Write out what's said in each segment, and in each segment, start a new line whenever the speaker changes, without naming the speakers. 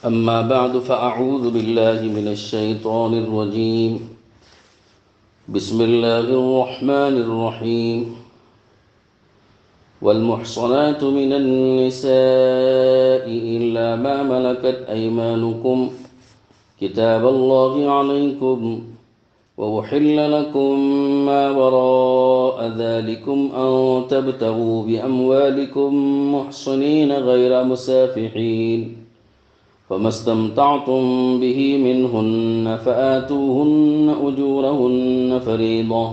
أما بعد فأعوذ بالله من الشيطان الرجيم. بسم الله الرحمن الرحيم. والمحصنات من النساء إلا ما ملكت أيمانكم كتاب الله عليكم وأحل لكم ما وراء ذلكم أن تبتغوا بأموالكم محصنين غير مسافحين فما استمتعتم به منهن فآتوهن أجورهن فريضة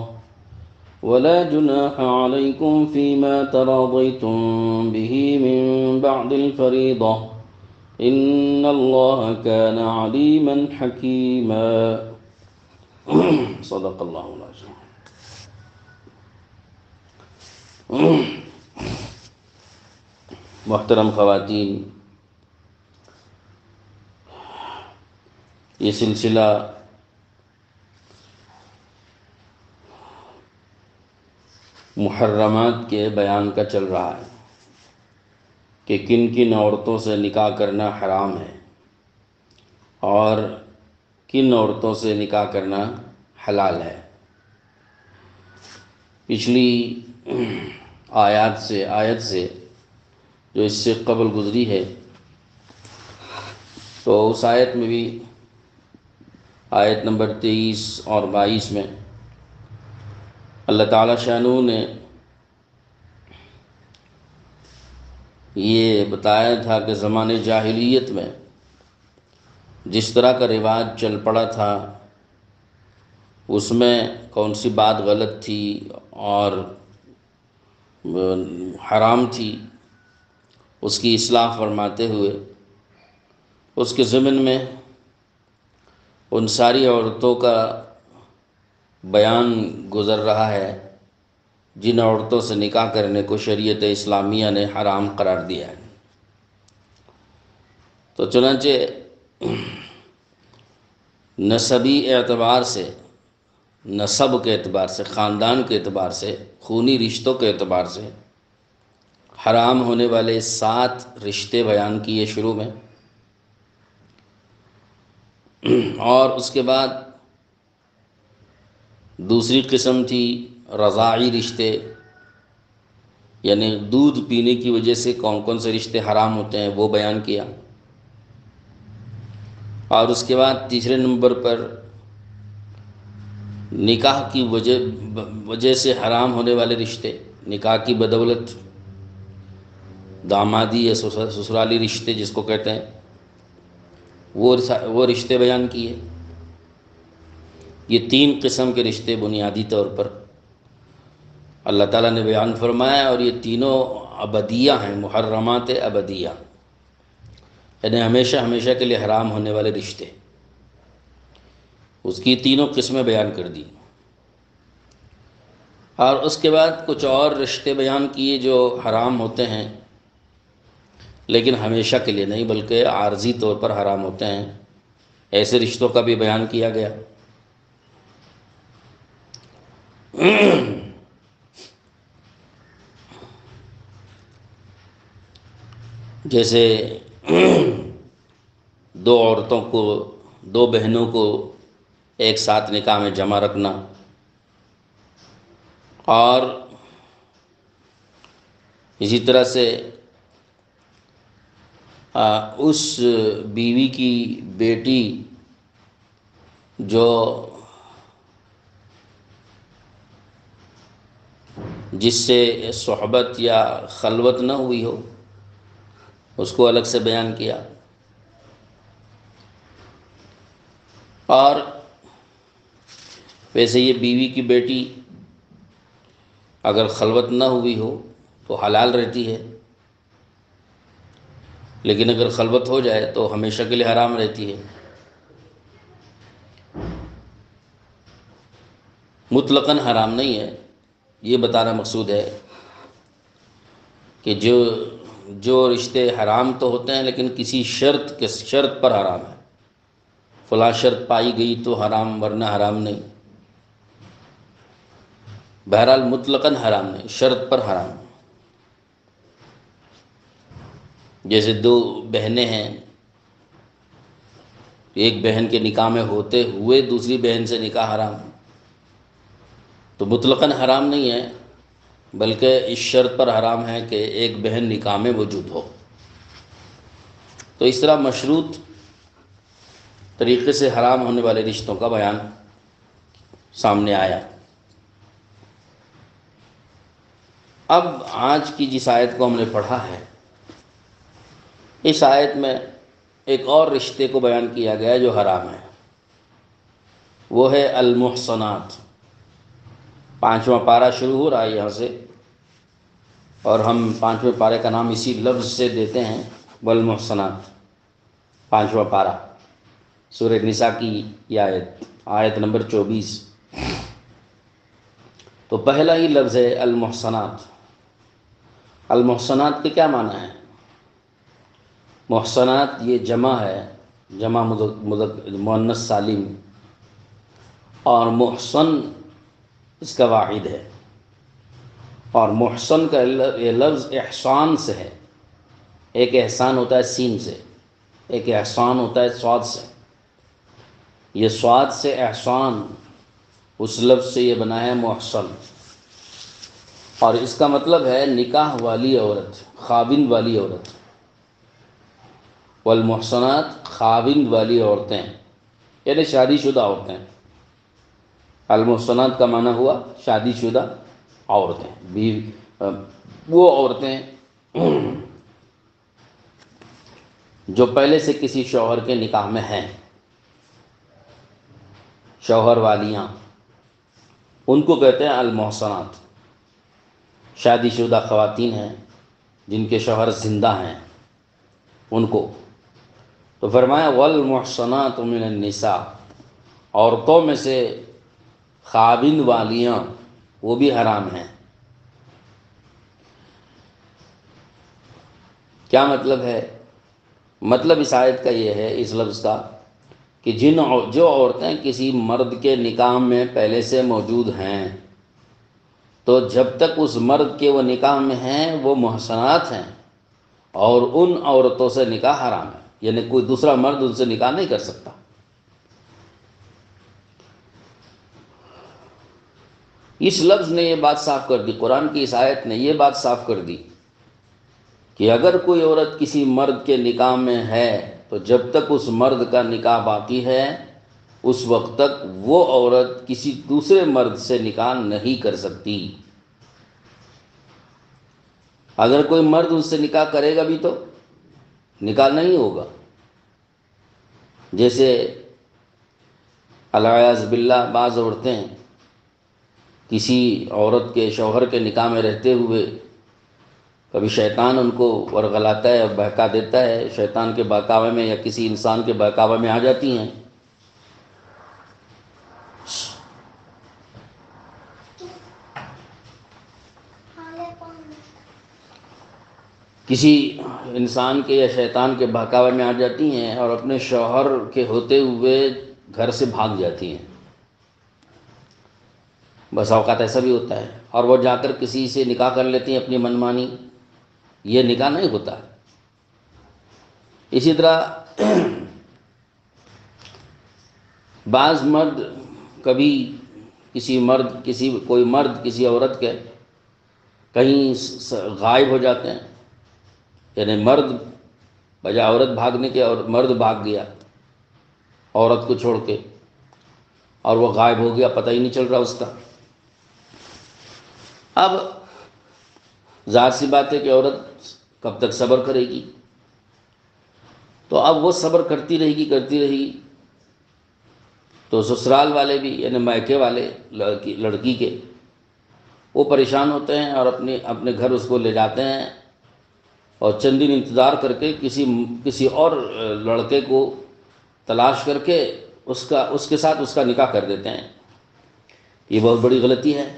ولا جناح عليكم فيما تراضيتم به من بعد الفريضة إن الله كان عليما حكيما. صدق اللہ العظیم. محترم خواتین، یہ سلسلہ محرمات کے بیان کا چل رہا ہے کہ کن کن عورتوں سے نکاح کرنا حرام ہے اور کن عورتوں سے نکاح کرنا حلال ہے. پچھلی آیت سے جو اس سے قبل گزری ہے، تو اس آیت میں بھی آیت نمبر 23 اور 22 میں اللہ تعالیٰ شانہ نے یہ بتایا تھا کہ زمانے جاہلیت میں جس طرح کا رواج چل پڑا تھا اس میں کون سی بات غلط تھی اور حرام تھی، اس کی اصلاح فرماتے ہوئے اس کے ضمن میں ان ساری عورتوں کا بیان گزر رہا ہے جن عورتوں سے نکاح کرنے کو شریعت اسلامیہ نے حرام قرار دیا ہے. تو چنانچہ نسبی اعتبار سے، نسب کے اعتبار سے، خاندان کے اعتبار سے، خونی رشتوں کے اعتبار سے حرام ہونے والے 7 رشتے بیان کیے شروع میں، اور اس کے بعد دوسری قسم تھی رضاعی رشتے، یعنی دودھ پینے کی وجہ سے کون کون سے رشتے حرام ہوتے ہیں وہ بیان کیا، اور اس کے بعد تیسرے نمبر پر نکاح کی وجہ سے حرام ہونے والے رشتے، نکاح کی بدولت دامادی یا سسرالی رشتے جس کو کہتے ہیں، وہ رشتے بیان کیے. یہ 3 قسم کے رشتے بنیادی طور پر اللہ تعالیٰ نے بیان فرمایا، اور یہ تینوں ابدیہ ہیں، محرمات ابدیہ، یعنی ہمیشہ ہمیشہ کے لیے حرام ہونے والے رشتے. اس کی تینوں قسمیں بیان کر دی، اور اس کے بعد کچھ اور رشتے بیان کیے جو حرام ہوتے ہیں لیکن ہمیشہ کے لیے نہیں بلکہ عارضی طور پر حرام ہوتے ہیں. ایسے رشتوں کا بھی بیان کیا گیا. جیسے 2 عورتوں کو، 2 بہنوں کو ایک ساتھ نکاح میں جمع رکھنا، اور اسی طرح سے اس بیوی کی بیٹی جو جس سے صحبت یا خلوت نہ ہوئی ہو اس کو الگ سے بیان کیا. اور ویسے یہ بیوی کی بیٹی اگر خلوت نہ ہوئی ہو تو حلال رہتی ہے، لیکن اگر خلوت ہو جائے تو ہمیشہ کے لیے حرام رہتی ہے. مطلقاً حرام نہیں ہے، یہ بتانا مقصود ہے کہ جو رشتے حرام تو ہوتے ہیں لیکن کسی شرط پر حرام ہے. فلاں شرط پائی گئی تو حرام، ورنہ حرام نہیں. بہرحال مطلقاً حرام نہیں، شرط پر حرام. جیسے 2 بہنیں ہیں، ایک بہن کے نکاح میں ہوتے ہوئے دوسری بہن سے نکاح حرام، تو مطلقاً حرام نہیں ہے، بلکہ اس شرط پر حرام ہے کہ ایک بہن نکاح میں موجود ہو۔ تو اس طرح مشروط طریقے سے حرام ہونے والے رشتوں کا بیان سامنے آیا۔ اب آج کی جس آیت کو ہم نے پڑھا ہے، اس آیت میں ایک اور رشتے کو بیان کیا گیا ہے جو حرام ہے، وہ ہے المحصنات۔ 5واں پارہ شروع ہو رہا ہے یہاں سے، اور ہم 5ویں پارے کا نام اسی لفظ سے دیتے ہیں، والمحصنات۔ 5واں پارہ سورہ نساء کی یہ آیت نمبر 24۔ تو پہلا ہی لفظ ہے المحصنات۔ المحصنات کے کیا معنی ہے؟ محصنات یہ جمع ہے، جمع مؤنث سالم، اور محصن اس کا واحد ہے، اور محصن کا یہ لفظ احسان سے ہے۔ ایک احسان ہوتا ہے سین سے، ایک احسان ہوتا ہے صاد سے۔ یہ صاد سے احسان، اس لفظ سے یہ بنا ہے محصن، اور اس کا مطلب ہے نکاح والی عورت، خاوند والی عورت۔ والمحصنات خاوند والی عورتیں، یعنی شادی شدہ عورتیں۔ المحصنات کا معنی ہوا شادی شدہ عورتیں، وہ عورتیں جو پہلے سے کسی شوہر کے نکاح میں ہیں، شوہر والیاں، ان کو کہتے ہیں المحصنات۔ شادی شدہ خواتین ہیں جن کے شوہر زندہ ہیں، ان کو تو فرمایا والمحصنات من النساء، عورتوں میں سے خاوند والیاں وہ بھی حرام ہیں۔ کیا مطلب ہے؟ مطلب اس آیت کا یہ ہے، اس لفظ کا، کہ جو عورتیں کسی مرد کے نکاح میں پہلے سے موجود ہیں، تو جب تک اس مرد کے وہ نکاح میں ہیں وہ محصنات ہیں، اور ان عورتوں سے نکاح حرام ہے، یعنی کوئی دوسرا مرد ان سے نکاح نہیں کر سکتا۔ اس لفظ نے یہ بات صاف کر دی، قرآن کی اس آیت نے یہ بات صاف کر دی کہ اگر کوئی عورت کسی مرد کے نکاح میں ہے تو جب تک اس مرد کا نکاح باقی ہے اس وقت تک وہ عورت کسی دوسرے مرد سے نکاح نہیں کر سکتی۔ اگر کوئی مرد ان سے نکاح کرے گا بھی تو نکاح نہیں ہوگا۔ جیسے الیاذ باللہ بعض عورتیں کسی عورت کے شوہر کے نکاح میں رہتے ہوئے کبھی شیطان ان کو ورغلاتا ہے اور بہکا دیتا ہے، شیطان کے بہکاوے میں یا کسی انسان کے بہکاوے میں آ جاتی ہیں۔ کسی انسان کے یا شیطان کے بہکاوے میں آ جاتی ہیں اور اپنے شوہر کے ہوتے ہوئے گھر سے بھاگ جاتی ہیں۔ بس اوقات ایسا بھی ہوتا ہے، اور وہ جا کر کسی سے نکاح کر لیتی ہیں اپنی منمانی، یہ نکاح نہیں ہوتا۔ اسی طرح بعض مرد کبھی کوئی مرد کسی عورت کے کہیں غائب ہو جاتے ہیں، یعنی مرد بجائے عورت بھاگنے کے اور مرد بھاگ گیا عورت کو چھوڑ کے، اور وہ غائب ہو گیا، پتہ ہی نہیں چل رہا اس کا۔ اب ظاہر سی بات ہے کہ عورت کب تک صبر کرے گی؟ تو اب وہ صبر کرتی رہے گی تو سسرال والے بھی، یعنی میکے والے لڑکی کے، وہ پریشان ہوتے ہیں اور اپنے گھر اس کو لے جاتے ہیں، اور چند دن انتظار کر کے کسی اور لڑکے کو تلاش کر کے اس کے ساتھ اس کا نکاح کر دیتے ہیں۔ یہ بہت بڑی غلطی ہے،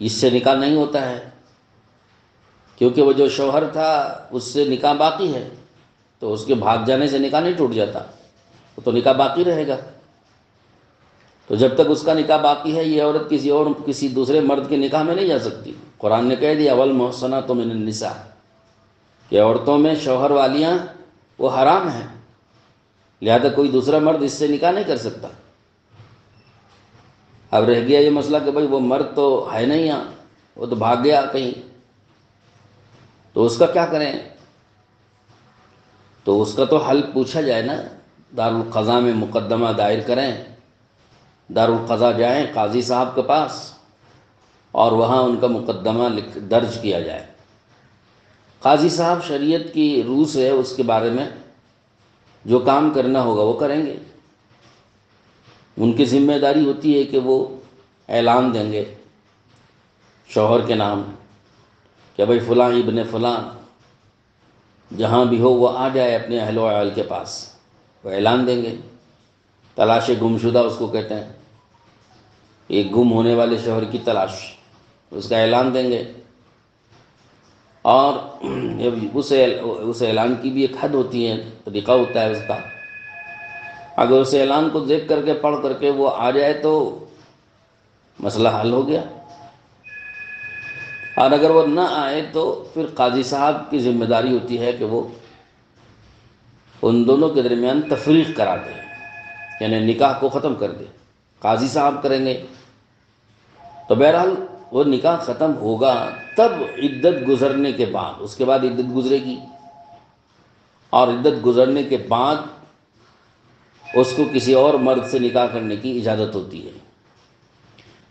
اس سے نکاح نہیں ہوتا ہے، کیونکہ وہ جو شوہر تھا اس سے نکاح باقی ہے، تو اس کے بھاگ جانے سے نکاح نہیں ٹوٹ جاتا، وہ تو نکاح باقی رہے گا۔ تو جب تک اس کا نکاح باقی ہے یہ عورت کسی دوسرے مرد کے نکاح میں نہیں جا سکتی۔ قرآن نے کہہ دیا والمحصنات من النساء کہ عورتوں میں شوہر والیاں وہ حرام ہیں۔ لہذا کوئی دوسرا مرد اس سے نکاح نہیں کر سکتا۔ اب رہ گیا یہ مسئلہ کہ بھائی وہ مرد تو ہے نہیں یہاں، وہ تو بھاگ گیا کہیں، تو اس کا کیا کریں؟ تو اس کا تو حل پوچھا جائے نا، دارالقضاء میں مقدمہ دائر کریں، دارالقضاء جائیں قاضی صاحب کے پاس، اور وہاں ان کا مقدمہ درج کیا جائے۔ قاضی صاحب شریعت کی روح سے اس کے بارے میں جو کام کرنا ہوگا وہ کریں گے۔ ان کی ذمہ داری ہوتی ہے کہ وہ اعلان دیں گے شوہر کے نام کہ بھائی فلاں ابن فلاں جہاں بھی ہو وہ آ جائے اپنے اہل و عیال کے پاس، وہ اعلان دیں گے۔ تلاش گمشدہ اس کو کہتے ہیں، ایک گم ہونے والے شوہر کی تلاش، اس کا اعلان دیں گے۔ اور اس اعلان کی بھی ایک حد ہوتی ہے، طریقہ ہوتا ہے اس کا۔ اگر اس اعلان کو دیکھ کر کے پڑھ کر کے وہ آ جائے تو مسئلہ حل ہو گیا، اور اگر وہ نہ آئے تو پھر قاضی صاحب کی ذمہ داری ہوتی ہے کہ وہ ان دونوں کے درمیان تفریق کرا دے، یعنی نکاح کو ختم کر دے۔ قاضی صاحب کریں گے تو بہرحال وہ نکاح ختم ہوگا تب عدت گزرنے کے بعد، اس کے بعد عدت گزرے گی، اور عدت گزرنے کے بعد اس کو کسی اور مرد سے نکاح کرنے کی اجازت ہوتی ہے۔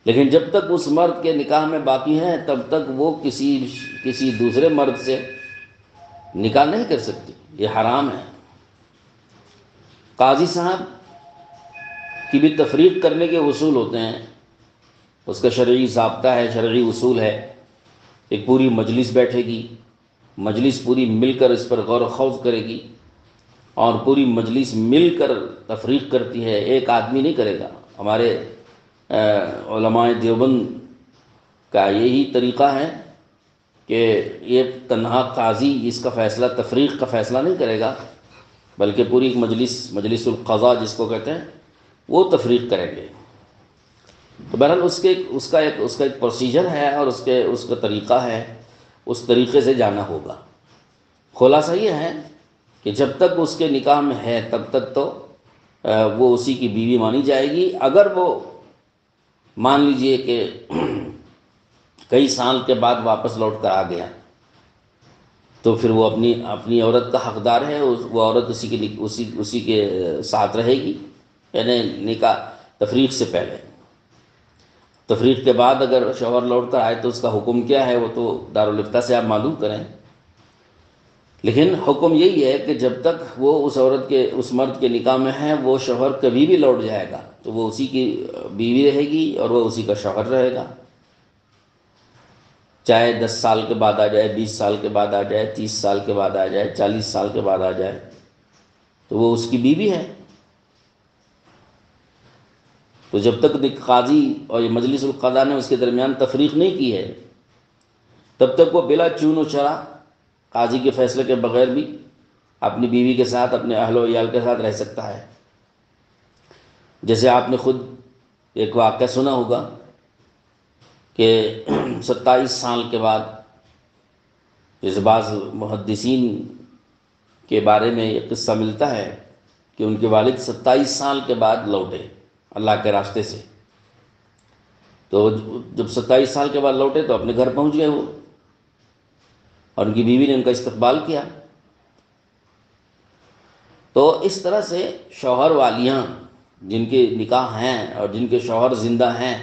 لیکن جب تک اس مرد کے نکاح میں باقی ہیں تب تک وہ کسی دوسرے مرد سے نکاح نہیں کر سکتی، یہ حرام ہے۔ قاضی صاحب کی بھی تفریق کرنے کے اصول ہوتے ہیں، اس کا شرعی ضابطہ ہے، شرعی اصول ہے۔ ایک پوری مجلس بیٹھے گی، مجلس پوری مل کر اس پر غور و خوض کرے گی، اور پوری مجلس مل کر تفریق کرتی ہے، ایک آدمی نہیں کرے گا۔ ہمارے علماء دیوبند کا یہی طریقہ ہے کہ یہ تنہا قاضی اس کا فیصلہ، تفریق کا فیصلہ نہیں کرے گا، بلکہ پوری ایک مجلس القضاء جس کو کہتے ہیں، وہ تفریق کریں گے۔ تو بہرحال اس کا ایک پروسیجر ہے، اور اس کا طریقہ ہے، اس طریقے سے جانا ہوگا۔ خلاصہ یہ ہے کہ جب تک اس کے نکاح میں ہے تب تک تو وہ اسی کی بیوی مانی جائے گی۔ اگر وہ مان لیجئے کہ کئی سال کے بعد واپس لوٹ کر آ گیا تو پھر وہ اپنی عورت کا حقدار ہے، وہ عورت اسی کے ساتھ رہے گی، یعنی نکاح تفریق سے پہلے۔ تفریق کے بعد اگر شوہر لوٹ کر آئے تو اس کا حکم کیا ہے وہ تو دارالفتہ سے آپ معلوم کریں، لیکن حکم یہی ہے کہ جب تک وہ اس مرد کے نکاح میں ہے وہ شوہر کبھی بھی لوٹ جائے گا تو وہ اسی کی بیوی رہے گی اور وہ اسی کا شوہر رہے گا، چاہے 10 سال کے بعد آ جائے، 20 سال کے بعد آ جائے، 30 سال کے بعد آ جائے، 40 سال کے بعد آ جائے، تو وہ اس کی بیوی ہے۔ تو جب تک قاضی اور یہ مجلس القضاء نے اس کے درمیان تفریق نہیں کی ہے تب تک وہ بلا چون و چرا قاضی کے فیصلے کے بغیر بھی اپنی بیوی کے ساتھ، اپنے اہل و عیال کے ساتھ رہ سکتا ہے۔ جیسے آپ نے خود ایک واقعہ سنا ہوگا کہ 27 سال کے بعد، جیسے بعض محدثین کے بارے میں یہ قصہ ملتا ہے کہ ان کے والد 27 سال کے بعد لوٹے اللہ کے راستے سے، تو جب 27 سال کے بعد لوٹے تو اپنے گھر پہنچ گئے وہ، اور ان کی بیوی نے ان کا استقبال کیا۔ تو اس طرح سے شوہر والیاں جن کے نکاح ہیں اور جن کے شوہر زندہ ہیں،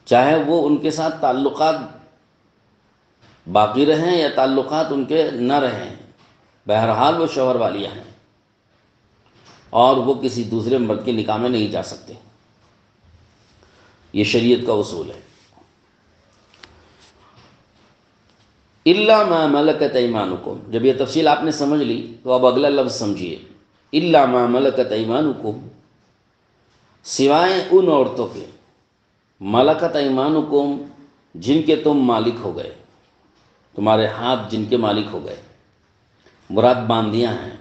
چاہے وہ ان کے ساتھ تعلقات باقی رہیں یا تعلقات ان کے نہ رہیں، بہرحال وہ شوہر والیاں ہیں اور وہ کسی دوسرے مرد کے نکاح میں نہیں جا سکتے۔ یہ شریعت کا اصول ہے۔ الا ما ملکت ایمانکم، جب یہ تفصیل آپ نے سمجھ لی تو اب اگلا لفظ سمجھیے، الا ما ملکت ایمانکم، سوائے ان عورتوں کے، ملکت ایمانکم جن کے تم مالک ہو گئے، تمہارے ہاتھ جن کے مالک ہو گئے، مراد باندیاں ہیں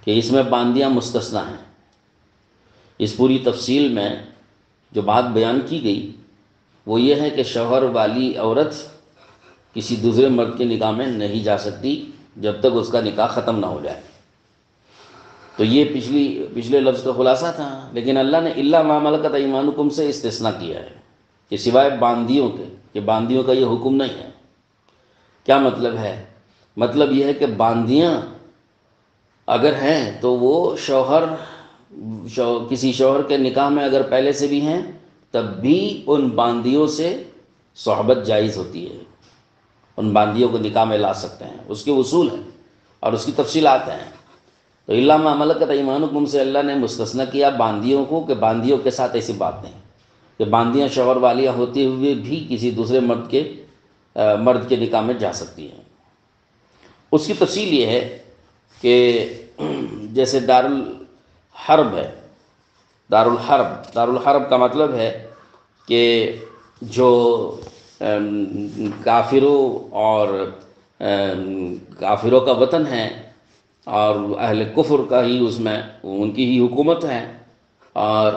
کہ اس میں باندیاں مستثنیٰ ہیں۔ اس پوری تفصیل میں جو بات بیان کی گئی وہ یہ ہے کہ شوہر والی عورت کسی دوسرے مرد کے نکاح میں نہیں جا سکتی جب تک اس کا نکاح ختم نہ ہو جائے۔ تو یہ پچھلے لفظ کا خلاصہ تھا، لیکن اللہ نے الا ما ملکت ایمانکم سے استثناء کیا ہے کہ سوائے باندیوں کے، کہ باندیوں کا یہ حکم نہیں ہے۔ کیا مطلب ہے؟ مطلب یہ ہے کہ باندیاں اگر ہیں تو وہ کسی شوہر کے نکاح میں اگر پہلے سے بھی ہیں تب بھی ان باندیوں سے صحبت جائز ہوتی ہے، ان باندیوں کو نکاح میں لا سکتے ہیں، اس کے اصول ہیں اور اس کی تفصیلات ہیں۔ تو الا ما ملکت ایمانکم سے اللہ نے مستثنیٰ کیا باندیوں کو، کہ باندیوں کے ساتھ ایسی بات نہیں کہ باندیاں شوہر والیاں ہوتے ہوئے بھی کسی دوسرے مرد کے نکاح میں جا سکتی ہیں۔ اس کی تفصیل یہ ہے کہ جیسے دارالحرب ہے، دارالحرب کا مطلب ہے کہ جو کافروں کا وطن ہے اور اہل کفر کا ہی اس میں ان کی ہی حکومت ہے، اور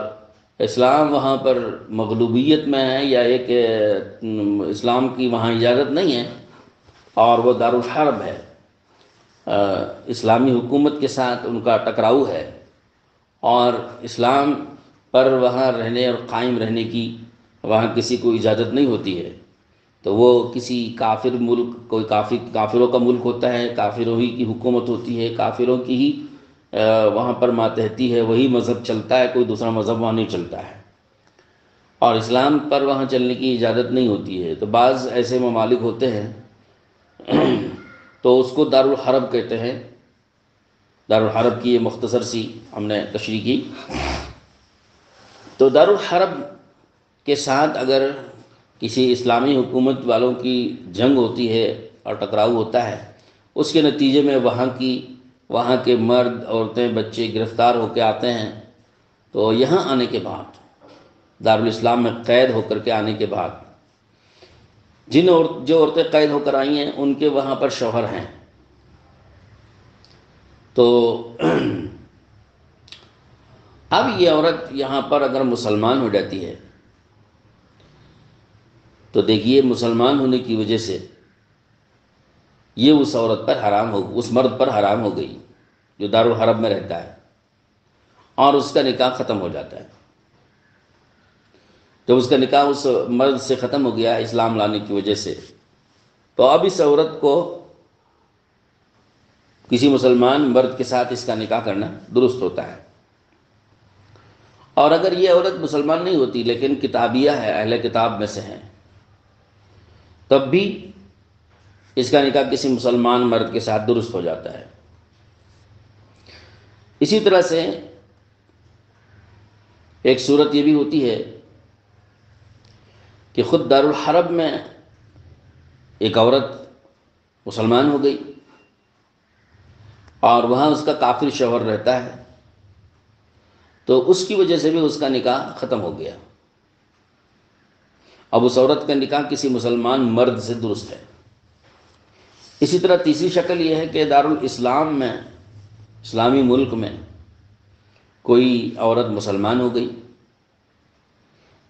اسلام وہاں پر مغلوبیت میں ہے، یا ایک اسلام کی وہاں اجازت نہیں ہے، اور وہ دارالحرب ہے، اسلامی حکومت کے ساتھ ان کا ٹکراؤ ہے، اور اسلام پر وہاں رہنے اور قائم رہنے کی وہاں کسی کو اجازت نہیں ہوتی ہے، تو وہ کسی کافر ملک، کوئی کافروں کا ملک ہوتا ہے، کافروں ہی کی حکومت ہوتی ہے، کافروں کی ہی وہاں پر ماتحتی ہے، وہی مذہب چلتا ہے، کوئی دوسرا مذہب وہاں نہیں چلتا ہے، اور اسلام پر وہاں چلنے کی اجازت نہیں ہوتی ہے۔ تو بعض ایسے ممالک ہوتے ہیں تو اس کو دارالحرب کہتے ہیں۔ دارالحرب کی یہ مختصر سی ہم نے تشریح کی۔ تو دارالحرب کے ساتھ اگر کسی اسلامی حکومت والوں کی جنگ ہوتی ہے اور ٹکراؤ ہوتا ہے، اس کے نتیجے میں وہاں کے مرد، عورتیں، بچے گرفتار ہو کے آتے ہیں، تو یہاں آنے کے بعد، دارالاسلام میں قید ہو کر کے آنے کے بعد، جو عورتیں قید ہو کر آئی ہیں ان کے وہاں پر شوہر ہیں، تو اب یہ عورت یہاں پر اگر مسلمان ہو جاتی ہے تو دیکھیے مسلمان ہونے کی وجہ سے یہ اس عورت پر اس مرد پر حرام ہو گئی جو دارالحرب میں رہتا ہے، اور اس کا نکاح ختم ہو جاتا ہے۔ جب اس کا نکاح اس مرد سے ختم ہو گیا اسلام لانے کی وجہ سے، تو اب اس عورت کو کسی مسلمان مرد کے ساتھ اس کا نکاح کرنا درست ہوتا ہے۔ اور اگر یہ عورت مسلمان نہیں ہوتی لیکن کتابیہ ہے، اہل کتاب میں سے ہے، تب بھی اس کا نکاح کسی مسلمان مرد کے ساتھ درست ہو جاتا ہے۔ اسی طرح سے ایک صورت یہ بھی ہوتی ہے کہ خود دارالحرب میں ایک عورت مسلمان ہو گئی اور وہاں اس کا کافر شوہر رہتا ہے، تو اس کی وجہ سے بھی اس کا نکاح ختم ہو گیا۔ اب اس عورت کا نکاح کسی مسلمان مرد سے درست ہے۔ اسی طرح تیسری شکل یہ ہے کہ دارالاسلام میں، اسلامی ملک میں کوئی عورت مسلمان ہو گئی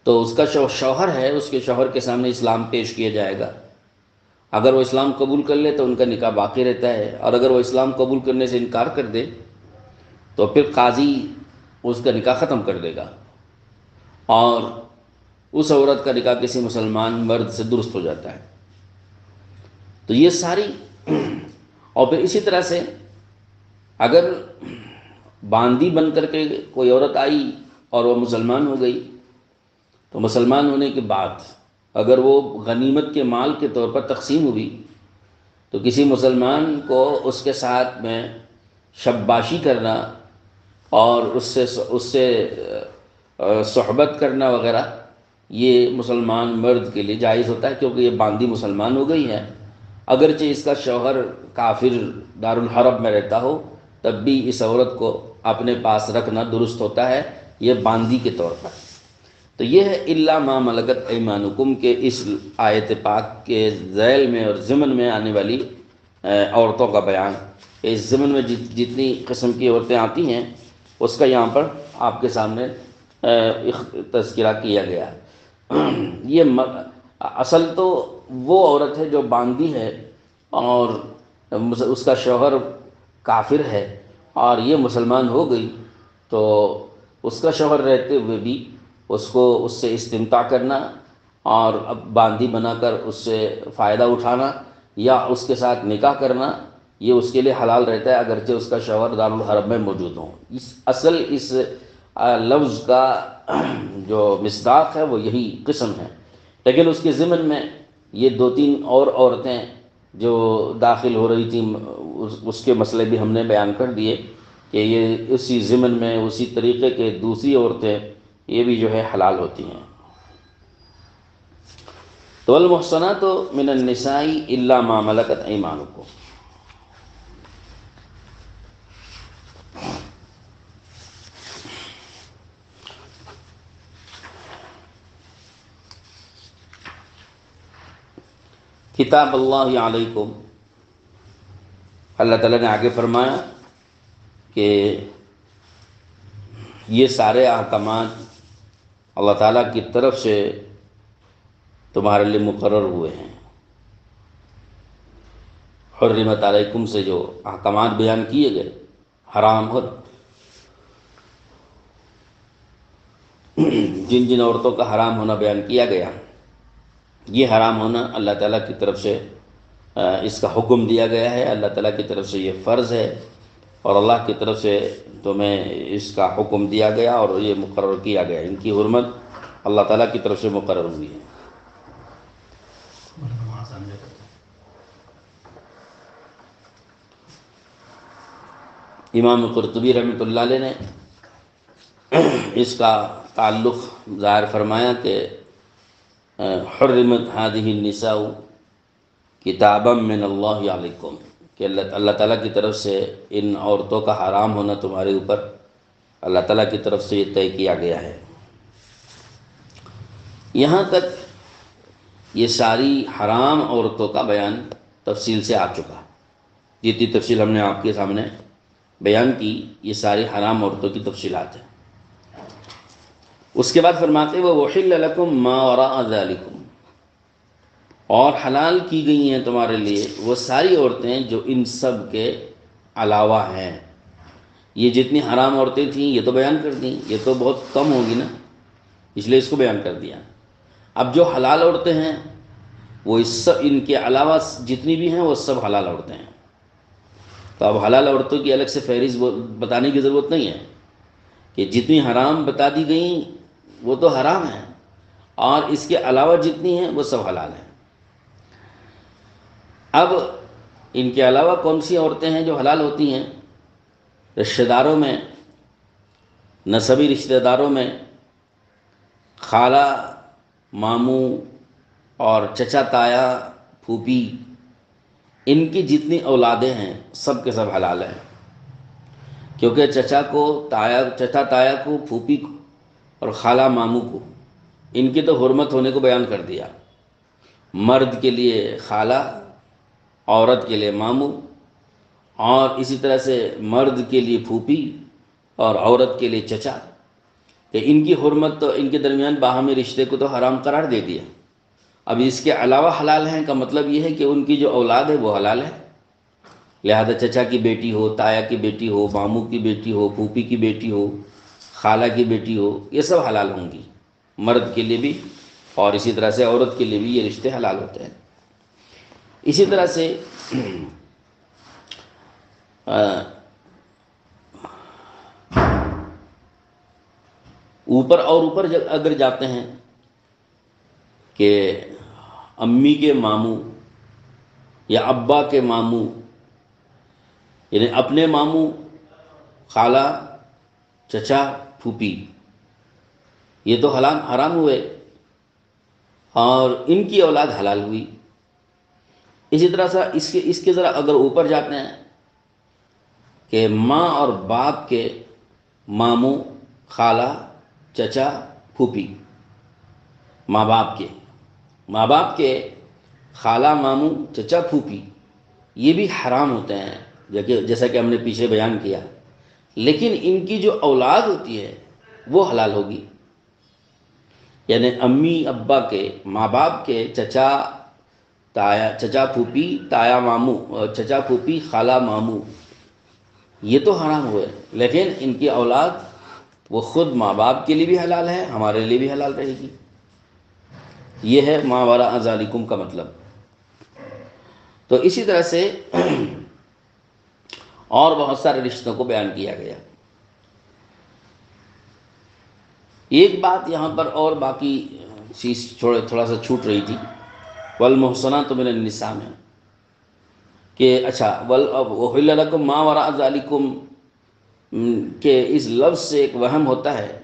تو اس کا شوہر ہے، اس کے شوہر کے سامنے اسلام پیش کیا جائے گا۔ اگر وہ اسلام قبول کر لے تو ان کا نکاح باقی رہتا ہے، اور اگر وہ اسلام قبول کرنے سے انکار کر دے تو پھر قاضی اس کا نکاح ختم کر دے گا، اور اس عورت کا نکاح کسی مسلمان مرد سے درست ہو جاتا ہے۔ تو یہ ساری اور پھر اسی طرح سے اگر باندی بن کر کے کوئی عورت آئی اور وہ مسلمان ہو گئی، تو مسلمان ہونے کے بعد اگر وہ غنیمت کے مال کے طور پر تقسیم ہوئی تو کسی مسلمان کو اس کے ساتھ میں شباشی کرنا اور اس سے صحبت کرنا وغیرہ یہ مسلمان مرد کے لیے جائز ہوتا ہے، کیونکہ یہ باندی مسلمان ہو گئی ہے۔ اگرچہ اس کا شوہر کافر دارالحرب میں رہتا ہو تب بھی اس عورت کو اپنے پاس رکھنا درست ہوتا ہے، یہ باندی کے طور پر۔ تو یہ ہے الا ما ملکت ایمانکم کے اس آیت پاک کے ذیل میں اور ضمن میں آنے والی عورتوں کا بیان۔ اس ضمن میں جتنی قسم کی عورتیں آتی ہیں اس کا یہاں پر آپ کے سامنے تذکرہ کیا گیا۔ یہ اصل تو وہ عورت ہے جو باندی ہے اور اس کا شوہر کافر ہے، اور یہ مسلمان ہو گئی تو اس کا شوہر رہتے ہوئے بھی اس کو اس سے استمتاع کرنا اور اب باندھی بنا کر اس سے فائدہ اٹھانا یا اس کے ساتھ نکاح کرنا، یہ اس کے لیے حلال رہتا ہے اگرچہ اس کا شوہر دارالحرم میں موجود ہوں۔ اس لفظ کا جو مصداق ہے وہ یہی قسم ہے، لیکن اس کے ضمن میں یہ 2-3 اور عورتیں جو داخل ہو رہی تھیں اس کے مسئلے بھی ہم نے بیان کر دیے کہ یہ اسی ضمن میں اسی طریقے کے دوسری عورتیں یہ بھی جو ہے حلال ہوتی ہیں۔ تو المحصنات من النساء الا ما ملکت ایمانکم، کتاب اللہ علیکم، اللہ تعالیٰ نے آگے فرمایا کہ یہ سارے احکامات اللہ تعالیٰ کی طرف سے تمہارے لیے مقرر ہوئے ہیں۔ حرمت علیکم سے جو احکامات بیان کیے گئے، حرام ہو جن جن عورتوں کا حرام ہونا بیان کیا گیا، یہ حرام ہونا اللہ تعالیٰ کی طرف سے اس کا حکم دیا گیا ہے، اللہ تعالیٰ کی طرف سے یہ فرض ہے اور اللہ کی طرف سے تمہیں اس کا حکم دیا گیا اور یہ مقرر کیا گیا۔ ان کی حرمت اللہ تعالیٰ کی طرف سے مقرر ہوئی ہے۔ امام قرطبی رحمۃ اللہ علیہ نے اس کا تعلق ظاہر فرمایا کہ حرمت هذه النساء کتابا من اللہ علیکم، کہ اللہ تعالیٰ کی طرف سے ان عورتوں کا حرام ہونا تمہارے اوپر اللہ تعالیٰ کی طرف سے یہ طے کیا گیا ہے۔ یہاں تک یہ ساری حرام عورتوں کا بیان تفصیل سے آ چکا، جتنی تفصیل ہم نے آپ کے سامنے بیان کی یہ ساری حرام عورتوں کی تفصیلات ہیں۔ اس کے بعد فرماتے ہیں وَأُحِلَّ لَكُم مَّا وَرَاءَ ذَلِكُمْ، اور حلال کی گئی ہیں تمہارے لیے وہ ساری عورتیں جو ان سب کے علاوہ ہیں۔ یہ جتنی حرام عورتیں تھیں یہ تو بیان کر دیں، یہ تو بہت کم ہوگی نا، اس لیے اس کو بیان کر دیا۔ اب جو حلال عورتیں ہیں وہ ان کے علاوہ جتنی بھی ہیں وہ سب حلال عورتیں ہیں۔ تو اب حلال عورتوں کی الگ سے فہرست بتانے کی ضرورت نہیں ہے کہ جتنی حرام بتا دی گئیں وہ تو حرام ہیں، اور اس کے علاوہ جتنی ہیں وہ سب حلال ہیں۔ اب ان کے علاوہ کون سی عورتیں ہیں جو حلال ہوتی ہیں؟ رشتہ داروں میں، نسبی رشتہ داروں میں خالہ، ماموں اور چچا، تایا، پھوپھی، ان کی جتنی اولادیں ہیں سب کے سب حلال ہیں، کیونکہ چچا تایا کو، پھوپھی کو اور خالہ ماموں کو ان کی تو حرمت ہونے کو بیان کر دیا۔ مرد کے لیے خالہ، عورت کے لیے ماموں، اور اسی طرح سے مرد کے لیے پھوپھی اور عورت کے لیے چچا، کہ ان کی حرمت تو ان کے درمیان باہمی رشتے کو تو حرام قرار دے دیا۔ اب اس کے علاوہ حلال ہیں کا مطلب یہ ہے کہ ان کی جو اولاد ہے وہ حلال ہے، لہذا چچا کی بیٹی ہو، تایا کی بیٹی ہو، ماموں کی بیٹی ہو، پھوپھی کی بیٹی ہو، خالہ کی بیٹی ہو، یہ سب حلال ہوں گی، مرد کے لیے بھی اور اسی طرح سے عورت کے لیے بھی یہ رشتے حلال ہوتے ہیں۔ اسی طرح سے اوپر اگر جاتے ہیں کہ امی کے ماموں یا ابا کے ماموں، یعنی اپنے ماموں، خالہ، چچا، پھوپھی، یہ تو حرام ہوئے اور ان کی اولاد حلال ہوئی۔ اسی طرح سے اس کے ذرا اگر اوپر جاتے ہیں کہ ماں اور باپ کے ماموں، خالہ، چچا، پھوپھی، ماں باپ کے خالہ، ماموں، چچا، پھوپھی، یہ بھی حرام ہوتے ہیں جیسا کہ ہم نے پیچھے بیان کیا، لیکن ان کی جو اولاد ہوتی ہے وہ حلال ہوگی، یعنی امی ابا کے، ماں باپ کے چچا پھوپھی، تایا ماموں، چچا پھوپھی، خالہ ماموں، یہ تو حرام ہوئے، لیکن ان کی اولاد وہ خود ماں باپ کے لیے بھی حلال ہے، ہمارے لیے بھی حلال رہے گی۔ یہ ہے ما وراء ذالکم کا مطلب۔ تو اسی طرح سے اور بہت سارے رشتوں کو بیان کیا گیا۔ ایک بات یہاں پر اور باقی چیز تھوڑا سا چھوٹ رہی تھی، والمحصنات من النساء میں، کہ اچھا وَأُحِلَّ لَكُم مَا وَرَاءَ ذَلِكُم، کہ اس لفظ سے ایک وہم ہوتا ہے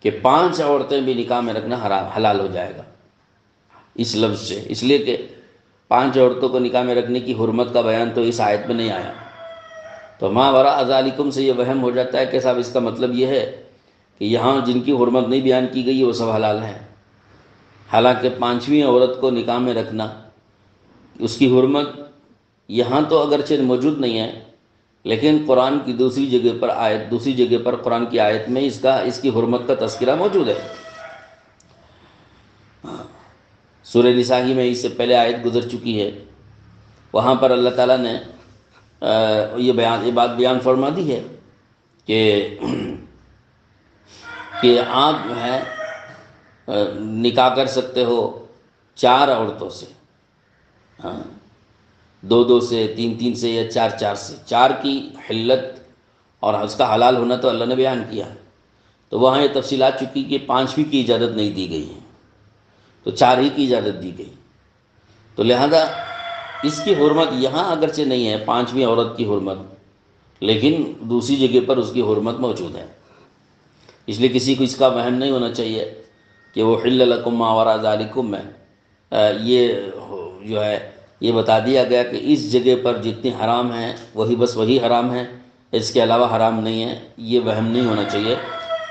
کہ 5 عورتیں بھی نکاح میں رکھنا حلال ہو جائے گا اس لفظ سے، اس لیے کہ 5 عورتوں کو نکاح میں رکھنے کی حرمت کا بیان تو اس آیت میں نہیں آیا۔ تو ما وراء ذالکم سے یہ وہم ہو جاتا ہے کہ صاحب اس کا مطلب یہ ہے کہ یہاں جن کی حرمت نہیں بیان کی گئی ہے وہ سب حلال ہیں، حالانکہ 5ویں عورت کو نکاح میں رکھنا، اس کی حرمت یہاں تو اگرچہ موجود نہیں ہے، لیکن قرآن کی دوسری جگہ پر قرآن کی آیت میں اس کی حرمت کا تذکرہ موجود ہے۔ سورہ نساء ہی میں اس سے پہلے آیت گزر چکی ہے، وہاں پر اللہ تعالیٰ نے یہ بات بیان فرما دی ہے کہ آپ جو ہے نکاح کر سکتے ہو 4 عورتوں سے، 2 سے، 3 سے، یا 4 سے۔ 4 کی حلت اور اس کا حلال ہونا تو اللہ نے بیان کیا، تو وہاں یہ تفصیلات چکی کہ 5ویں کی اجازت نہیں دی گئی ہے، تو 4 ہی کی اجازت دی گئی۔ تو لہذا اس کی حرمت یہاں اگرچہ نہیں ہے 5ویں عورت کی حرمت، لیکن دوسری جگہ پر اس کی حرمت موجود ہے۔ اس لیے کسی کو اس کا وہم نہیں ہونا چاہیے کہ وہ حل لکم ما وراء ذالکم میں یہ جو ہے یہ بتا دیا گیا کہ اس جگہ پر جتنی حرام ہیں وہی حرام ہیں، اس کے علاوہ حرام نہیں ہے، یہ وہم نہیں ہونا چاہیے،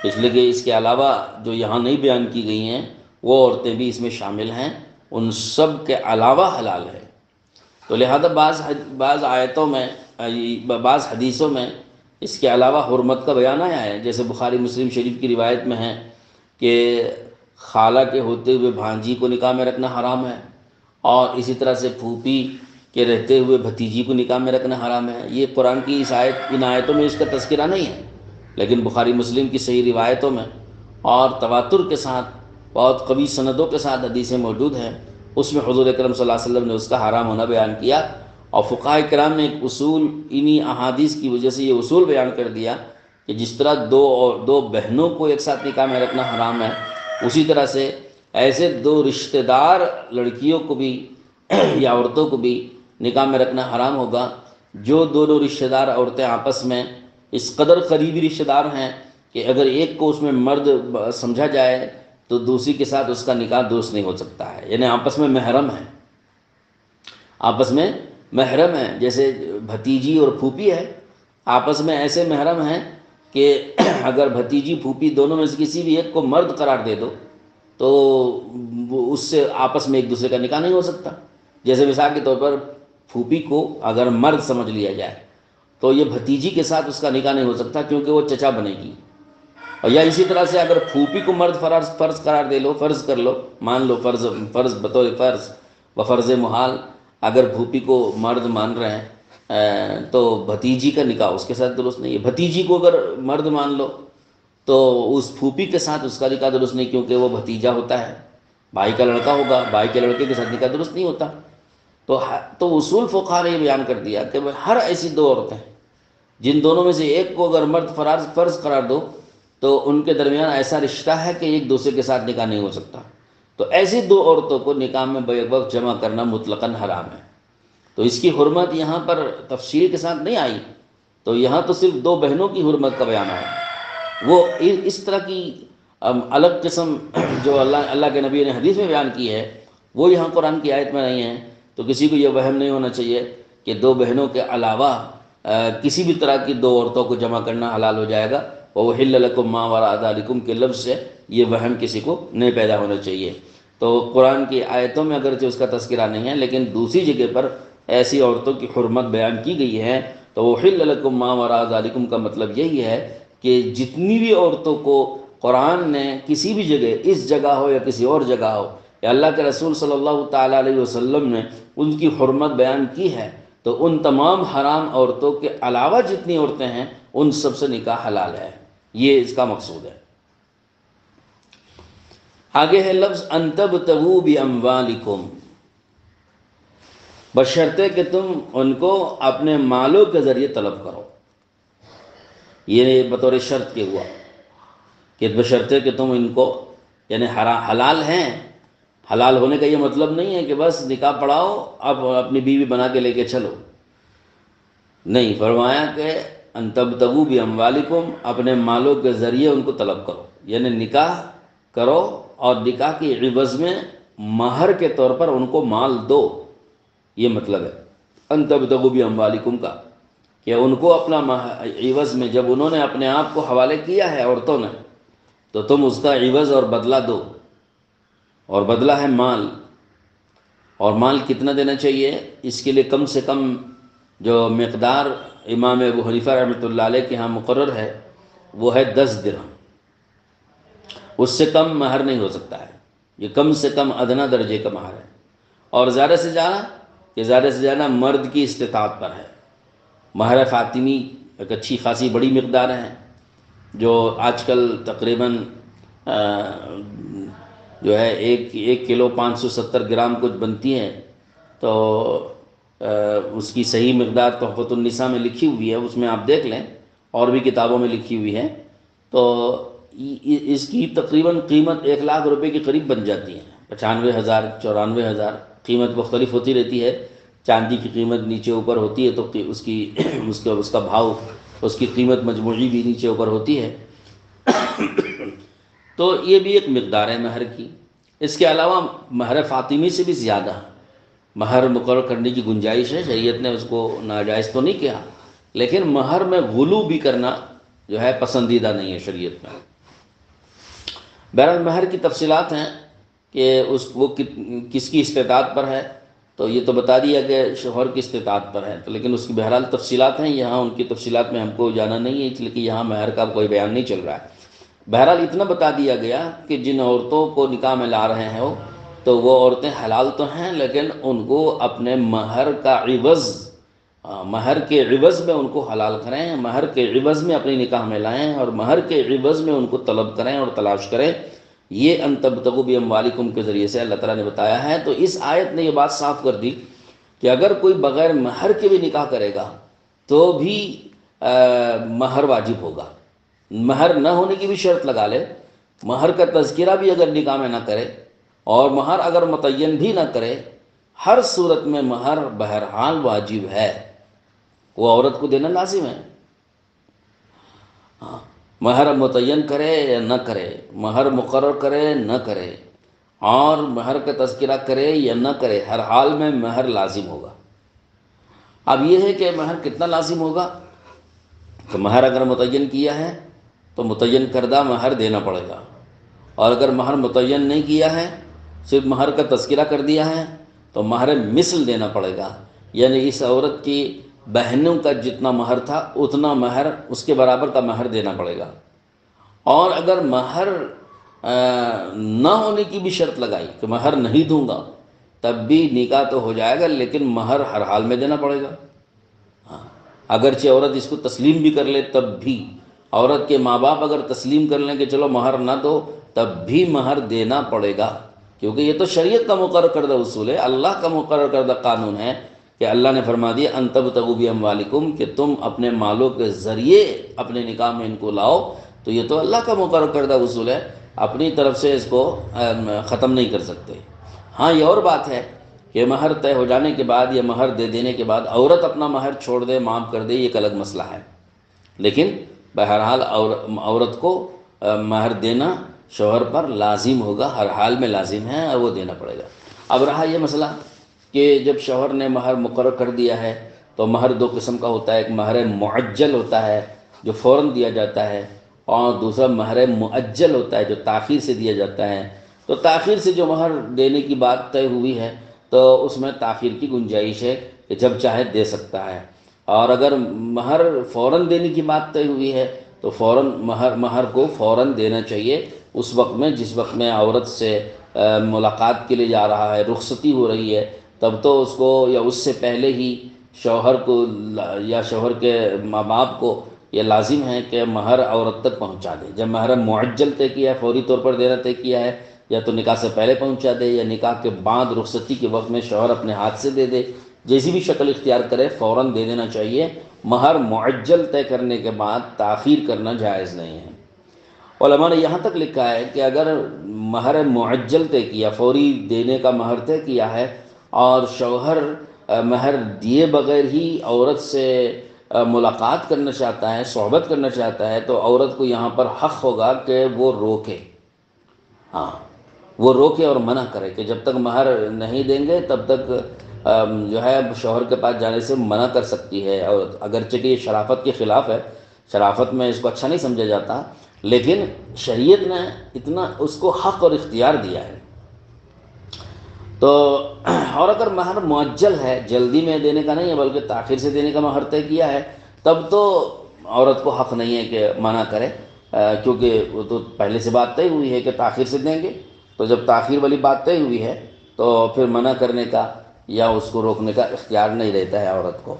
اس لیے کہ اس کے علاوہ جو یہاں نہیں بیان کی گئی ہیں وہ عورتیں بھی اس میں شامل ہیں، ان سب کے علاوہ حلال ہے۔ تو لہذا بعض آیتوں میں، بعض حدیثوں میں اس کے علاوہ حرمت کا بیان آیا ہے، جیسے بخاری مسلم شریف کی روایت میں ہے کہ خالہ کے ہوتے ہوئے بھانجی کو نکاح میں رکھنا حرام ہے، اور اسی طرح سے پھوپھی کے رہتے ہوئے بھتیجی کو نکاح میں رکھنا حرام ہے۔ یہ قرآن کی ان آیتوں میں اس کا تذکرہ نہیں ہے، لیکن بخاری مسلم کی صحیح روایتوں میں اور تواتر کے ساتھ، بہت قوی سندوں کے ساتھ حدیثیں موجود ہیں، اس میں حضور اکرم صلی اللہ علیہ وسلم نے اس کا حرام ہونا بیان کیا، اور فقہاء کرام نے ایک اصول انہی احادیث کی وجہ سے یہ اصول بیان کر دیا کہ جس طرح دو بہنوں کو ایک ساتھ نکاح میں رکھنا حرام ہے، اسی طرح سے ایسے 2 رشتہ دار لڑکیوں کو بھی یا عورتوں کو بھی نکاح میں رکھنا حرام ہوگا، جو دونوں رشتہ دار عورتیں آپس میں اس قدر قریبی رشتہ دار ہیں کہ اگر ایک کو اس میں مرد سمجھا جائے تو دوسری کے ساتھ اس کا نکاح درست نہیں ہو سکتا ہے، یعنی آپس میں محرم ہے، آپس میں محرم ہے، جیسے بھتیجی اور پھوپھی ہے، آپس میں ایسے محرم ہیں کہ اگر بھتیجی پھوپھی دونوں میں سے کسی بھی ایک کو مرد قرار دے دو تو وہ اس سے آپس میں ایک دوسرے کا نکاح نہیں ہو سکتا۔ جیسے مثال کے طور پر پھوپھی کو اگر مرد سمجھ لیا جائے تو یہ بھتیجی کے ساتھ اس کا نکاح نہیں ہو سکتا، کیونکہ وہ چچا بنے گی، اور یا اسی طرح سے اگر پھوپھی کو مرد فرض قرار دے لو، فرض کر لو، مان لو فرض بطور فرض و فرض محال اگر پھوپھی کو مرد مان رہے ہیں تو بھتیجی کا نکاح اس کے ساتھ درست نہیں ہے۔ بھتیجی کو اگر مرد مان لو تو اس پھوپھی کے ساتھ اس کا نکاح درست نہیں، کیونکہ وہ بھتیجا ہوتا ہے، بھائی کا لڑکا ہوگا، بھائی کے لڑکے کے ساتھ نکاح درست نہیں ہوتا۔ تو اصول فقہاء نے یہ بیان کر دیا کہ ہر ایسی 2 عورتیں جن دونوں میں سے ایک کو اگر مرد فرض قرار دو تو ان کے درمیان ایسا رشتہ ہے کہ ایک دوسرے کے ساتھ نکاح نہیں ہو سکتا، تو ایسی 2 عورتوں کو نکاح میں بیک وقت جمع کرنا مطلقاً حرام ہے۔ تو اس کی حرمت یہاں پر تفصیل کے ساتھ نہیں آئی، تو یہاں تو صرف 2 بہنوں کی حرمت کا بیان آیا، وہ اس طرح کی الگ قسم جو اللہ کے نبی نے حدیث میں بیان کی ہے وہ یہاں قرآن کی آیت میں نہیں ہے۔ تو کسی کو یہ وہم نہیں ہونا چاہیے کہ 2 بہنوں کے علاوہ کسی بھی طرح کی 2 عورتوں کو جمع کرنا حلال ہو جائے گا، وَأُحِلَّ لَكُم مَا وَرَاءَ ذَالِكُم کے لفظ سے یہ وہم کسی کو نہیں پیدا ہونا چاہیے۔ تو قرآن کی آیتوں میں اگرچہ اس کا تذکرہ نہیں ہے، لیکن دوسری جگہ پر ایسی عورتوں کی حرمت بیان کی گئی ہے، تو وَأُحِلَّ لَكُم مَا وَرَاءَ ذَالِكُم کا مطلب یہی ہے کہ جتنی بھی عورتوں کو قرآن نے کسی بھی جگہ، اس جگہ ہو یا کسی اور جگہ ہو، یا اللہ کے رسول صلی اللہ تعالیٰ علیہ وسلم نے ان کی حرمت بیان کی ہے، تو ان تمام حرام عورتوں کے علاوہ جتنی عورتیں ہیں ان سب سے نکاح حلال ہے، یہ اس کا مقصود ہے۔ آگے ہے لفظ ان تبتغوا باموالکم، بشرطے کہ تم ان کو اپنے مالوں کے ذریعے طلب کرو۔ یہ بطور شرط کے ہوا کہ بشرطے کہ تم ان کو، یعنی حلال ہیں، حلال ہونے کا یہ مطلب نہیں ہے کہ بس نکاح پڑھاؤ اب اپنی بیوی بنا کے لے کے چلو، نہیں، فرمایا کہ ان تبتغوا باموالکم، اپنے مالوں کے ذریعے ان کو طلب کرو، یعنی نکاح کرو اور نکاح کی عوض میں مہر کے طور پر ان کو مال دو، یہ مطلب ہے ان تبتغوا باموالکم کا، کہ ان کو اپنا عوض میں، جب انہوں نے اپنے آپ کو حوالے کیا ہے عورتوں نے، تو تم اس کا عوض اور بدلہ دو، اور بدلہ ہے مال۔ اور مال کتنا دینا چاہیے؟ اس کے لیے کم سے کم جو مقدار امام ابو حنیفہ رحمۃ اللہ علیہ کے ہاں مقرر ہے وہ ہے 10 درہم، اس سے کم مہر نہیں ہو سکتا ہے، یہ کم سے کم ادنیٰ درجے کا مہر ہے۔ اور زیادہ سے زیادہ، کہ زیادہ سے زیادہ مرد کی استطاعت پر ہے۔ مہر خاتمی ایک اچھی خاصی بڑی مقدار ہے، جو آج کل تقریباً جو ہے 1 کلو 570 گرام کچھ بنتی ہے، تو اس کی صحیح مقدار تحفۃ النساء میں لکھی ہوئی ہے، اس میں آپ دیکھ لیں، اور بھی کتابوں میں لکھی ہوئی ہے، تو اس کی تقریباً قیمت 1 لاکھ روپے کے قریب بن جاتی ہے، 95,000 94,000، قیمت مختلف ہوتی رہتی ہے، چاندی کی قیمت نیچے اوپر ہوتی ہے تو اس کا بھاؤ، اس کی قیمت مجموعی بھی نیچے اوپر ہوتی ہے، تو یہ بھی ایک مقدار ہے مہر کی۔ اس کے علاوہ مہر فاطمی سے بھی زیادہ مہر مقرر کرنے کی گنجائش ہے، شریعت نے اس کو ناجائز تو نہیں کیا، لیکن مہر میں غلو بھی کرنا جو ہے پسندیدہ نہیں ہے شریعت میں۔ بہرحال مہر کی تفصیلات ہیں کہ وہ کس کی استطاعت پر ہے، تو یہ تو بتا دیا کہ شوہر کی استطاعت پر ہے، تو لیکن اس کی بہرحال تفصیلات ہیں، یہاں ان کی تفصیلات میں ہم کو جانا نہیں ہے، اس لیے کہ یہاں مہر کا کوئی بیان نہیں چل رہا ہے۔ بہرحال اتنا بتا دیا گیا کہ جن عورتوں کو نکاح میں لا رہے ہیں تو وہ عورتیں حلال تو ہیں، لیکن ان کو اپنے مہر کا عوض، مہر کے عوض میں ان کو حلال کریں، مہر کے عوض میں اپنی نکاح میں لائیں، اور مہر کے عوض میں ان کو طلب کریں اور تلاش کریں، یہ ان تبتغوا باموالکم کے ذریعے سے اللہ تعالیٰ نے بتایا ہے۔ تو اس آیت نے یہ بات صاف کر دی کہ اگر کوئی بغیر مہر کے بھی نکاح کرے گا تو بھی مہر واجب ہوگا، مہر نہ ہونے کی بھی شرط لگا لے، مہر کا تذکرہ بھی اگر نکاح میں نہ کرے اور مہر اگر متعین بھی نہ کرے، ہر صورت میں مہر بہرحال واجب ہے، وہ عورت کو دینا لازم ہے۔ مہر متعین کرے یا نہ کرے، مہر مقرر کرے نہ کرے، اور مہر کا تذکرہ کرے یا نہ کرے، ہر حال میں مہر لازم ہوگا۔ اب یہ ہے کہ مہر کتنا لازم ہوگا، تو مہر اگر متعین کیا ہے تو متعین کردہ مہر دینا پڑے گا، اور اگر مہر متعین نہیں کیا ہے، صرف مہر کا تذکرہ کر دیا ہے، تو مہر مثل دینا پڑے گا، یعنی اس عورت کی بہنوں کا جتنا مہر تھا اتنا مہر، اس کے برابر کا مہر دینا پڑے گا۔ اور اگر مہر نہ ہونے کی بھی شرط لگائی کہ مہر نہیں دوں گا، تب بھی نکاح تو ہو جائے گا، لیکن مہر ہر حال میں دینا پڑے گا۔ اگرچہ عورت اس کو تسلیم بھی کر لے تب بھی، عورت کے ماں باپ اگر تسلیم کر لیں کہ چلو مہر نہ دو، تب بھی مہر دینا پڑے گا، کیونکہ یہ تو شریعت کا مقرر کردہ اصول ہے، اللہ کا مقرر کردہ قانون ہے کہ اللہ نے فرما دیا ان تبتغوا باموالکم، کہ تم اپنے مالوں کے ذریعے اپنے نکاح میں ان کو لاؤ، تو یہ تو اللہ کا مقرر کردہ اصول ہے، اپنی طرف سے اس کو ختم نہیں کر سکتے۔ ہاں یہ اور بات ہے کہ مہر طے ہو جانے کے بعد یا مہر دے دینے کے بعد عورت اپنا مہر چھوڑ دے، معاف کر دے، یہ ایک الگ مسئلہ ہے، لیکن بہرحال عورت کو مہر دینا شوہر پر لازم ہوگا، ہر حال میں لازم ہے، اور وہ دینا پڑے گا۔ اب رہا یہ مسئلہ کہ جب شوہر نے مہر مقرر کر دیا ہے تو مہر 2 قسم کا ہوتا ہے، ایک مہر معجل ہوتا ہے جو فوراً دیا جاتا ہے، اور دوسرا مہر مؤجل ہوتا ہے جو تاخیر سے دیا جاتا ہے۔ تو تاخیر سے جو مہر دینے کی بات طے ہوئی ہے تو اس میں تاخیر کی گنجائش ہے کہ جب چاہے دے سکتا ہے، اور اگر مہر فوراً دینے کی بات طے ہوئی ہے تو فوراً مہر کو فوراً دینا چاہیے، اس وقت میں جس وقت میں عورت سے ملاقات کے لیے جا رہا ہے، رخصتی ہو رہی ہے، تب تو اس کو، یا اس سے پہلے ہی شوہر کو یا شوہر کے ماں باپ کو یہ لازم ہے کہ مہر عورت تک پہنچا دے۔ جب مہر معجل طے کیا ہے، فوری طور پر دینا طے کیا ہے، یا تو نکاح سے پہلے پہنچا دے یا نکاح کے بعد رخصتی کے وقت میں شوہر اپنے ہاتھ سے دے دے، جیسی بھی شکل اختیار کرے فوراً دے دینا چاہیے۔ مہر معجل طے کرنے کے بعد تاخیر کرنا جائز نہیں ہے۔ علماء نے یہاں تک لکھا ہے کہ اگر مہر معجل طے کیا، فوری دینے کا مہر طے کیا ہے، اور شوہر مہر دیے بغیر ہی عورت سے ملاقات کرنا چاہتا ہے، صحبت کرنا چاہتا ہے، تو عورت کو یہاں پر حق ہوگا کہ وہ روکے، ہاں وہ روکے اور منع کرے کہ جب تک مہر نہیں دیں گے تب تک جو ہے شوہر کے پاس جانے سے منع کر سکتی ہے۔ اور اگرچہ کہ یہ شرافت کے خلاف ہے، شرافت میں اس کو اچھا نہیں سمجھا جاتا، لیکن شریعت نے اتنا اس کو حق اور اختیار دیا ہے۔ تو اور اگر مہر معجل ہے، جلدی میں دینے کا نہیں ہے بلکہ تاخیر سے دینے کا مہر طے کیا ہے، تب تو عورت کو حق نہیں ہے کہ منع کرے، کیونکہ وہ تو پہلے سے بات طے ہوئی ہے کہ تاخیر سے دیں گے۔ تو جب تاخیر والی بات طے ہوئی ہے تو پھر منع کرنے کا یا اس کو روکنے کا اختیار نہیں رہتا ہے عورت کو۔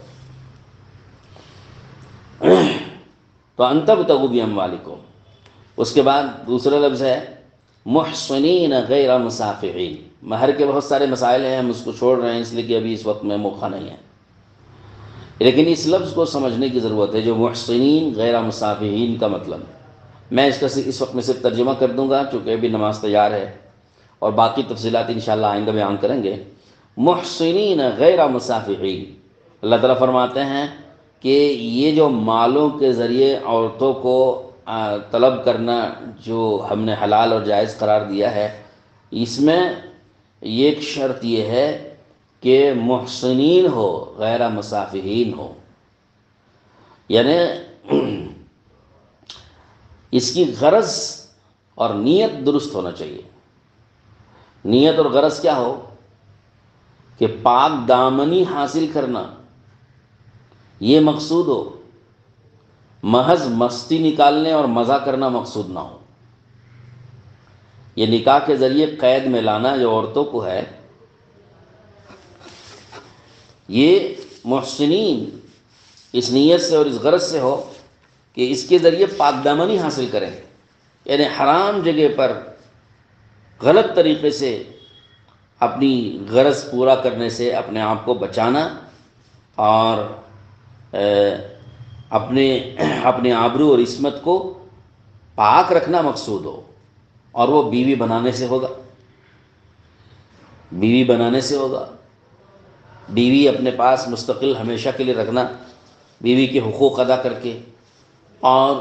تو ان تبتغوا باموالکم، اس کے بعد دوسرا لفظ ہے محصنین غیر مسافحین۔ مہر کے بہت سارے مسائل ہیں، ہم اس کو چھوڑ رہے ہیں اس لیے کہ ابھی اس وقت میں موقع نہیں ہے، لیکن اس لفظ کو سمجھنے کی ضرورت ہے۔ جو محصنین غیر مسافحین کا مطلب، میں اس کا اس وقت میں صرف ترجمہ کر دوں گا چونکہ ابھی نماز تیار ہے، اور باقی تفصیلات انشاءاللہ آئندہ بیان کریں گے۔ محصنین غیر مسافحین، اللہ تعالیٰ فرماتے ہیں کہ یہ جو مالوں کے ذریعے عورتوں کو طلب کرنا جو ہم نے حلال اور جائز قرار دیا ہے، اس میں ایک شرط یہ ہے کہ محسنین ہو، غیر مسافحین ہو، یعنی اس کی غرض اور نیت درست ہونا چاہیے۔ نیت اور غرض کیا ہو کہ پاک دامنی حاصل کرنا یہ مقصود ہو، محض مستی نکالنے اور مزہ کرنا مقصود نہ ہو۔ یہ نکاح کے ذریعے قید میں لانا جو عورتوں کو ہے، یہ محسنین اس نیت سے اور اس غرض سے ہو کہ اس کے ذریعے پاک دامنی حاصل کریں، یعنی حرام جگہ پر غلط طریقے سے اپنی غرض پورا کرنے سے اپنے آپ کو بچانا، اور اپنے آبرو اور عصمت کو پاک رکھنا مقصود ہو، اور وہ بیوی بنانے سے ہوگا۔ بیوی بنانے سے ہوگا، بیوی اپنے پاس مستقل ہمیشہ کے لیے رکھنا، بیوی کے حقوق ادا کر کے، اور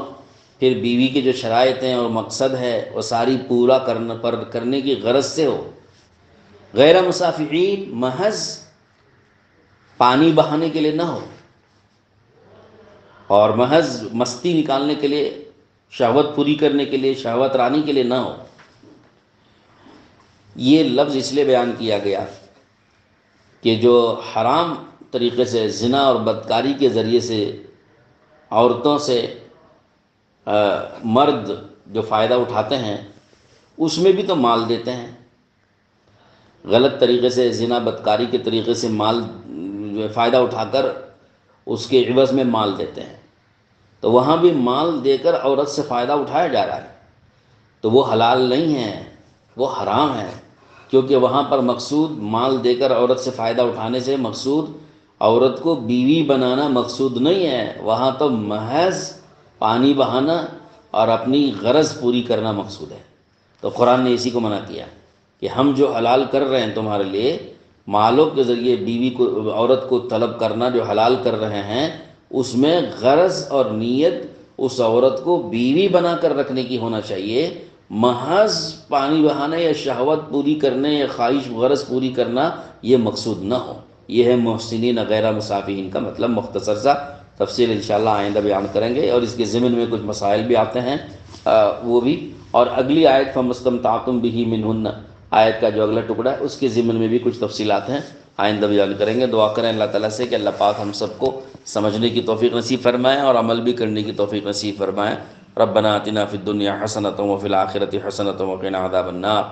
پھر بیوی کے جو شرائط ہیں اور مقصد ہے وہ ساری پورا کرنے کی غرض سے ہو۔ غیر مسافحین محض پانی بہانے کے لیے نہ ہو، اور محض مستی نکالنے کے لیے، شہوت پوری کرنے کے لیے، شہوت رانی کے لیے نہ ہو۔ یہ لفظ اس لیے بیان کیا گیا کہ جو حرام طریقے سے زنا اور بدکاری کے ذریعے سے عورتوں سے مرد جو فائدہ اٹھاتے ہیں، اس میں بھی تو مال دیتے ہیں، غلط طریقے سے زنا بدکاری کے طریقے سے مال فائدہ اٹھا کر اس کے عوض میں مال دیتے ہیں، تو وہاں بھی مال دے کر عورت سے فائدہ اٹھایا جا رہا ہے، تو وہ حلال نہیں ہے، وہ حرام ہے، کیونکہ وہاں پر مقصود مال دے کر عورت سے فائدہ اٹھانے سے مقصود عورت کو بیوی بنانا مقصود نہیں ہے، وہاں تو محض پانی بہانا اور اپنی غرض پوری کرنا مقصود ہے۔ تو قرآن نے اسی کو منع کیا کہ ہم جو حلال کر رہے ہیں تمہارے لیے، مالوں کے ذریعے بیوی کو، عورت کو طلب کرنا جو حلال کر رہے ہیں، اس میں غرض اور نیت اس عورت کو بیوی بنا کر رکھنے کی ہونا چاہیے، محض پانی بہانے یا شہوت پوری کرنے یا خواہش غرض پوری کرنا یہ مقصود نہ ہو۔ یہ ہے محسنین غیر مسافحین کا مطلب، مختصر سا، تفصیل انشاءاللہ آئندہ بیان کریں گے، اور اس کے ضمن میں کچھ مسائل بھی آتے ہیں وہ بھی، اور اگلی آیت فَمَسْتَمْتَعْتُمْ بِهِ مِنْهُنَّ آیت کا جو اگلا ٹکڑا ہے اس کے ضمن میں بھی کچھ تفصیلات ہیں، آئندہ بیان کریں گے۔ دعا کریں اللہ تعالیٰ سے کہ اللہ پاک ہم سب کو سمجھنے کی توفیق نصیب فرمائیں اور عمل بھی کرنے کی توفیق نصیب فرمائیں۔ ربنا آتنا فی الدنیا حسنۃ وفی الآخرۃ حسنۃ وقنا عذاب النار۔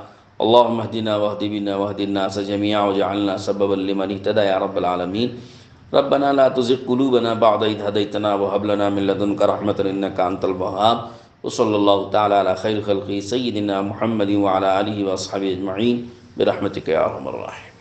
اللهم اهدنا واهد بنا واهد الناس جميعا واجعلنا سببا لمن اهتدى یا رب العالمین۔ ربنا لا تزغ قلوبنا بعد إذ هديتنا وهب لنا من لدنك رحمة إنك أنت الوهاب وصلى الله تعالى على خير خلقه سيدنا محمد وعلى آله وأصحابه أجمعين برحمتك يا أرحم الراحمين.